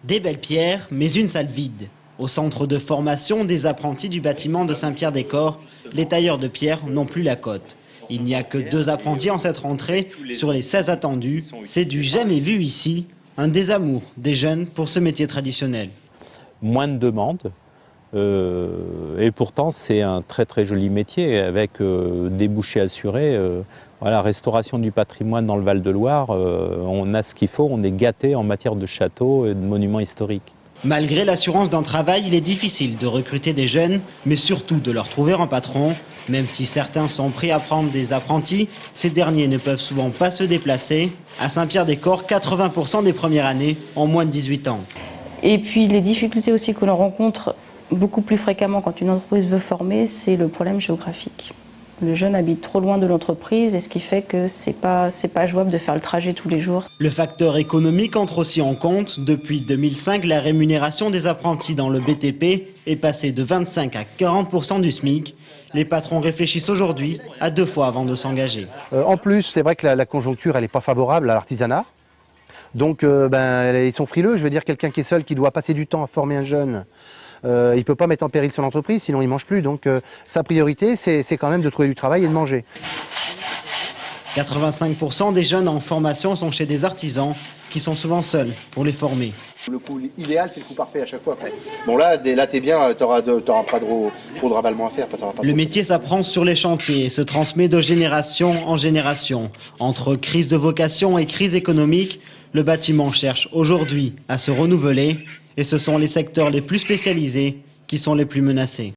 Des belles pierres, mais une salle vide. Au centre de formation des apprentis du bâtiment de Saint-Pierre-des-Corps, les tailleurs de pierre n'ont plus la cote. Il n'y a que 2 apprentis en cette rentrée sur les 16 attendus. C'est du jamais vu ici, un désamour des jeunes pour ce métier traditionnel. Moins de demandes, et pourtant c'est un très très joli métier avec des bouchées assurées. Voilà, restauration du patrimoine dans le Val-de-Loire, on a ce qu'il faut, on est gâté en matière de châteaux et de monuments historiques. Malgré l'assurance d'un travail, il est difficile de recruter des jeunes, mais surtout de leur trouver un patron. Même si certains sont prêts à prendre des apprentis, ces derniers ne peuvent souvent pas se déplacer. À Saint-Pierre-des-Corps, 80% des premières années ont moins de 18 ans. Et puis les difficultés aussi que l'on rencontre beaucoup plus fréquemment quand une entreprise veut former, c'est le problème géographique. Le jeune habite trop loin de l'entreprise et ce qui fait que c'est pas jouable de faire le trajet tous les jours. Le facteur économique entre aussi en compte. Depuis 2005, la rémunération des apprentis dans le BTP est passée de 25 à 40% du SMIC. Les patrons réfléchissent aujourd'hui à 2 fois avant de s'engager. En plus, c'est vrai que la conjoncture, elle n'est pas favorable à l'artisanat. Donc, ils sont frileux. Je veux dire, quelqu'un qui est seul, qui doit passer du temps à former un jeune, il ne peut pas mettre en péril son entreprise, sinon il ne mange plus. Donc sa priorité, c'est quand même de trouver du travail et de manger. 85% des jeunes en formation sont chez des artisans qui sont souvent seuls pour les former. Le coup idéal, c'est le coup parfait à chaque fois. Bon là t'es bien, t'auras pas trop de ravalement à faire. Le métier s'apprend sur les chantiers et se transmet de génération en génération. Entre crise de vocation et crise économique, le bâtiment cherche aujourd'hui à se renouveler et ce sont les secteurs les plus spécialisés qui sont les plus menacés.